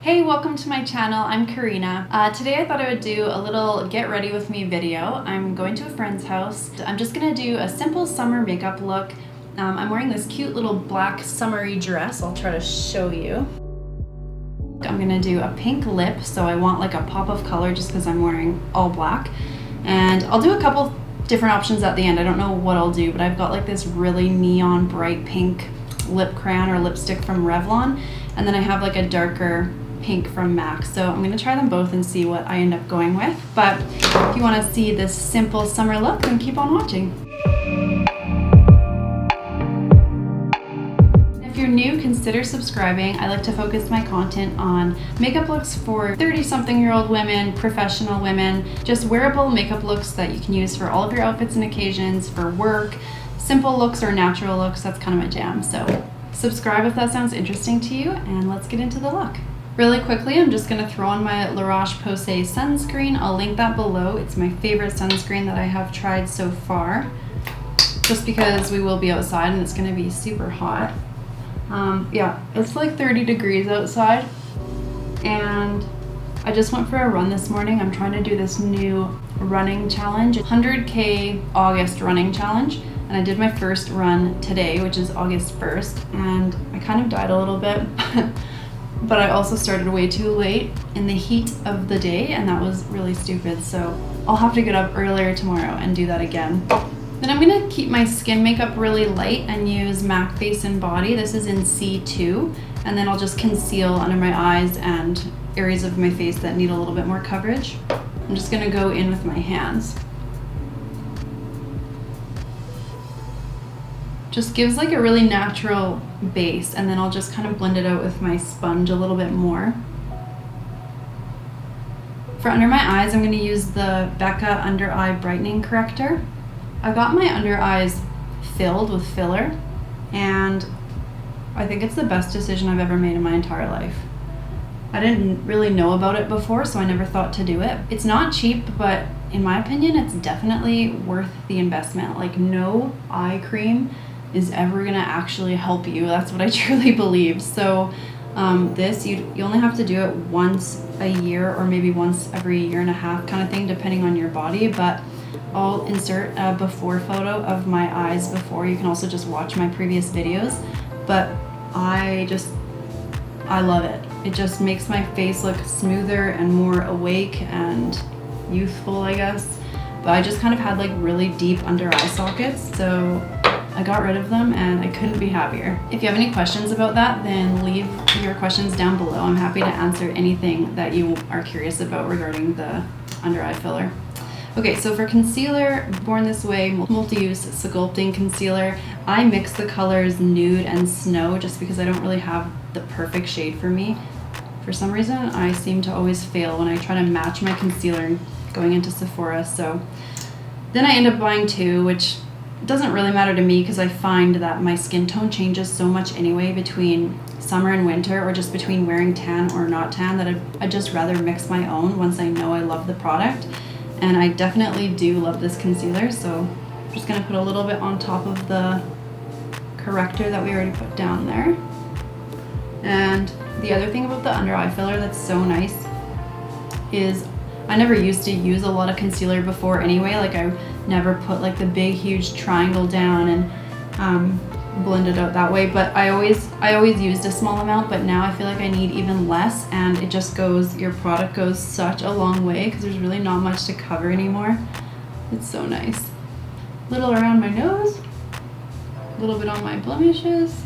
Hey, welcome to my channel. I'm Karina. Today I thought I would do a little get ready with me video. I'm going to a friend's house. I'm just gonna do a simple summer makeup look. I'm wearing this cute little black summery dress. I'll try to show you. I'm gonna do a pink lip, so I want like a pop of color just because I'm wearing all black. And I'll do a couple different options at the end. I don't know what I'll do, but I've got like this really neon bright pink lip crayon or lipstick from Revlon. And then I have like a darker pink from MAC, so I'm gonna try them both and see what I end up going with. But if you want to see this simple summer look, then keep on watching. If you're new, consider subscribing. I like to focus my content on makeup looks for 30-something-year-old women, professional women, just wearable makeup looks that you can use for all of your outfits and occasions, for work, simple looks or natural looks. That's kind of my jam. So subscribe if that sounds interesting to you, and let's get into the look. Really quickly, I'm just going to throw on my La Roche-Posay sunscreen. I'll link that below. It's my favorite sunscreen that I have tried so far, just because we will be outside and it's going to be super hot. Yeah, it's like 30 degrees outside, and I just went for a run this morning. I'm trying to do this new running challenge, 100K August running challenge, and I did my first run today, which is August 1st, and I kind of died a little bit. But I also started way too late in the heat of the day, and that was really stupid. So I'll have to get up earlier tomorrow and do that again. Then I'm gonna keep my skin makeup really light and use MAC Face and Body. This is in C2, and then I'll just conceal under my eyes and areas of my face that need a little bit more coverage. I'm just gonna go in with my hands. Just gives like a really natural base, and then I'll just kind of blend it out with my sponge a little bit more. For under my eyes, I'm going to use the Becca Under Eye Brightening Corrector. I got my under eyes filled with filler, and I think it's the best decision I've ever made in my entire life. I didn't really know about it before, so I never thought to do it. It's not cheap, but in my opinion, it's definitely worth the investment. Like, no eye cream is ever gonna actually help you. That's what I truly believe. So this, you only have to do it once a year, or maybe once every year and a half kind of thing, depending on your body. But I'll insert a before photo of my eyes before. You can also just watch my previous videos. But I love it. It just makes my face look smoother and more awake and youthful, I guess. But I just kind of had like really deep under eye sockets, so I got rid of them and I couldn't be happier. If you have any questions about that, then leave your questions down below. I'm happy to answer anything that you are curious about regarding the under eye filler. Okay, so for concealer, Born This Way multi-use sculpting concealer, I mix the colors Nude and Snow just because I don't really have the perfect shade for me. For some reason, I seem to always fail when I try to match my concealer going into Sephora, so then I end up buying two, which doesn't really matter to me because I find that my skin tone changes so much anyway between summer and winter, or just between wearing tan or not tan, that I'd just rather mix my own once I know I love the product. And I definitely do love this concealer, so I'm just gonna put a little bit on top of the corrector that we already put down there. And the other thing about the under eye filler that's so nice is I never used to use a lot of concealer before anyway. Like, I never put like the big huge triangle down and blend it out that way, but I always used a small amount, but now I feel like I need even less, and it just goes, your product goes such a long way because there's really not much to cover anymore. It's so nice. Little around my nose, a little bit on my blemishes.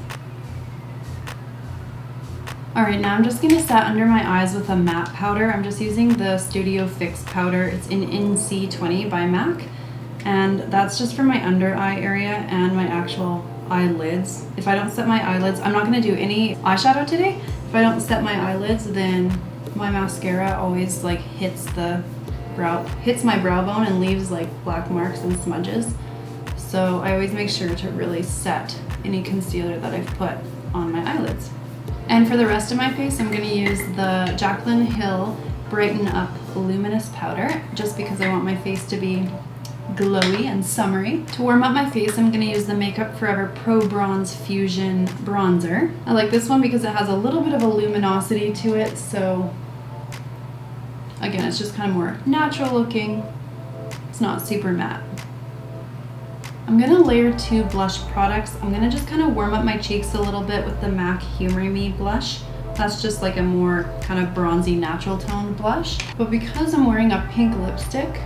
Alright, now I'm just going to set under my eyes with a matte powder. I'm just using the Studio Fix powder. It's in C20 by MAC. And that's just for my under eye area and my actual eyelids. If I don't set my eyelids, I'm not going to do any eyeshadow today. If I don't set my eyelids, then my mascara always like hits my brow bone and leaves like black marks and smudges. So I always make sure to really set any concealer that I've put on my eyelids. And for the rest of my face, I'm going to use the Jaclyn Hill Brighten Up Luminous Powder, just because I want my face to be glowy and summery. To warm up my face, I'm gonna use the Makeup Forever Pro Bronze Fusion Bronzer. I like this one because it has a little bit of a luminosity to it, so again, it's just kind of more natural looking. It's not super matte. I'm gonna layer 2 blush products. I'm gonna just kind of warm up my cheeks a little bit with the MAC Humor Me blush. That's just like a more kind of bronzy natural tone blush. But because I'm wearing a pink lipstick,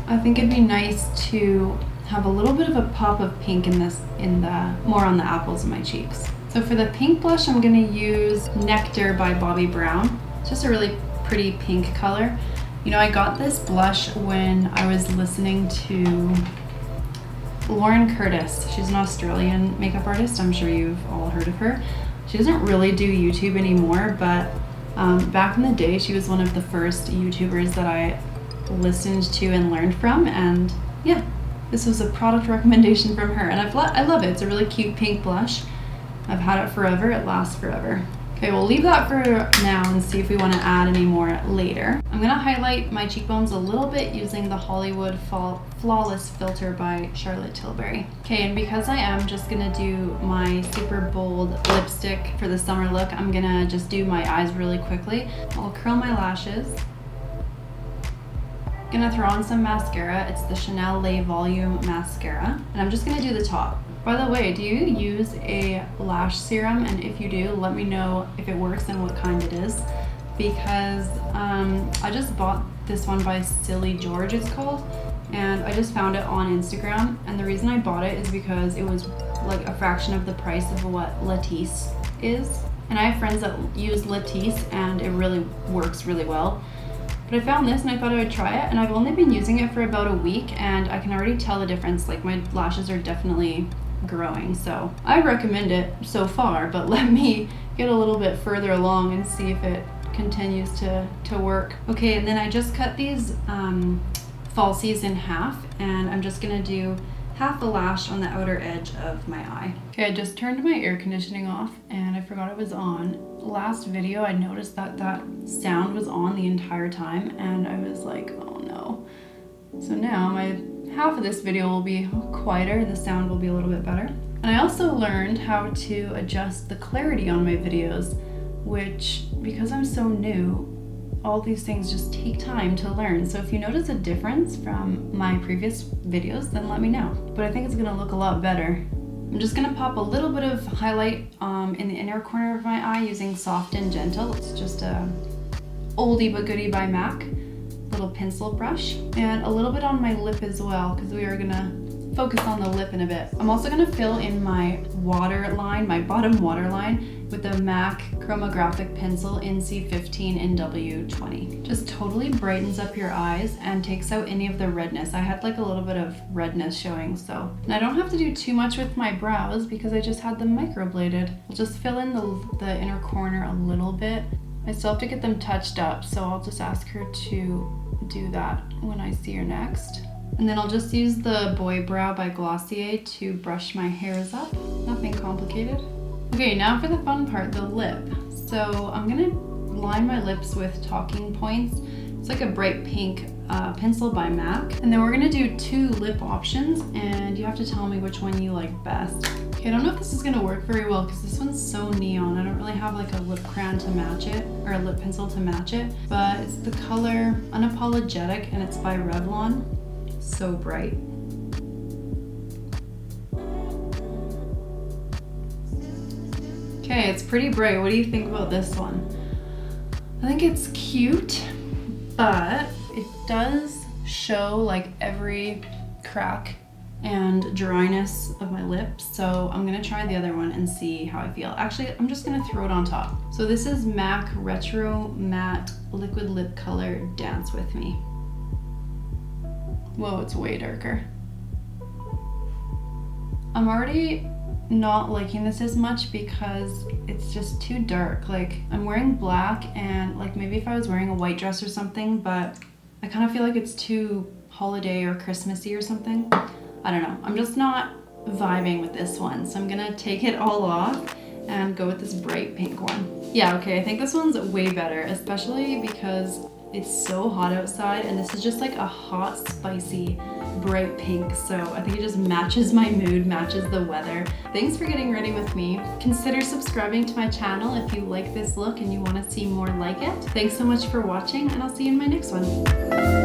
I think it'd be nice to have a little bit of a pop of pink more on the apples of my cheeks. So for the pink blush, I'm gonna use Nectar by Bobbi Brown. It's just a really pretty pink color. You know, I got this blush when I was listening to Lauren Curtis. She's an Australian makeup artist. I'm sure you've all heard of her. She doesn't really do YouTube anymore, but back in the day, she was one of the first YouTubers that I listened to and learned from. And yeah, this was a product recommendation from her. And I love it. It's a really cute pink blush. I've had it forever. It lasts forever. Okay, we'll leave that for now and see if we want to add any more later. I'm gonna highlight my cheekbones a little bit using the Hollywood Flawless Filter by Charlotte Tilbury. Okay, and because I am just gonna do my super bold lipstick for the summer look, I'm gonna just do my eyes really quickly. I'll curl my lashes. Gonna throw on some mascara. It's the Chanel Lay Volume Mascara, and I'm just gonna do the top. By the way, do you use a lash serum? And if you do, let me know if it works and what kind it is. Because I just bought this one by Silly George, it's called. And I just found it on Instagram. And the reason I bought it is because it was like a fraction of the price of what Latisse is. And I have friends that use Latisse and it really works really well. But I found this and I thought I would try it, and I've only been using it for about a week and I can already tell the difference. Like, my lashes are definitely growing, so I recommend it so far, but let me get a little bit further along and see if it continues to work. Okay, and then I just cut these falsies in half, and I'm just gonna do half a lash on the outer edge of my eye. Okay, I just turned my air conditioning off and I forgot it was on. Last video I noticed that sound was on the entire time and I was like, oh no. So now half of this video will be quieter, the sound will be a little bit better. And I also learned how to adjust the clarity on my videos, which, because I'm so new, all these things just take time to learn. So if you notice a difference from my previous videos, then let me know. But I think it's gonna look a lot better. I'm just gonna pop a little bit of highlight in the inner corner of my eye using Soft and Gentle. It's just a oldie but goodie by MAC. Little pencil brush. And a little bit on my lip as well, because we are gonna focus on the lip in a bit. I'm also gonna fill in my waterline, my bottom waterline, with the MAC Chromographic Pencil in C15 in W20. Just totally brightens up your eyes and takes out any of the redness. I had like a little bit of redness showing, so. And I don't have to do too much with my brows because I just had them microbladed. I'll just fill in the inner corner a little bit. I still have to get them touched up, so I'll just ask her to do that when I see her next. And then I'll just use the Boy Brow by Glossier to brush my hairs up. Nothing complicated. Okay, now for the fun part, the lip. So I'm gonna line my lips with Talking Points. It's like a bright pink pencil by MAC. And then we're gonna do 2 lip options and you have to tell me which one you like best. Okay, I don't know if this is gonna work very well because this one's so neon. I don't really have like a lip crayon to match it, or a lip pencil to match it, but it's the color Unapologetic and it's by Revlon. So bright. Okay, it's pretty bright. What do you think about this one? I think it's cute, but it does show like every crack and dryness of my lips. So I'm gonna try the other one and see how I feel. Actually, I'm just gonna throw it on top. So this is MAC Retro Matte Liquid Lip Color Dance With Me. Whoa, it's way darker. I'm already not liking this as much because it's just too dark. Like, I'm wearing black and like maybe if I was wearing a white dress or something, but I kind of feel like it's too holiday or Christmassy or something. I don't know. I'm just not vibing with this one. So I'm gonna take it all off and go with this bright pink one. Yeah, okay, I think this one's way better, especially because it's so hot outside and this is just like a hot, spicy bright pink, so I think it just matches my mood, matches the weather. Thanks for getting ready with me. Consider subscribing to my channel if you like this look and you want to see more like it. Thanks so much for watching, and I'll see you in my next one.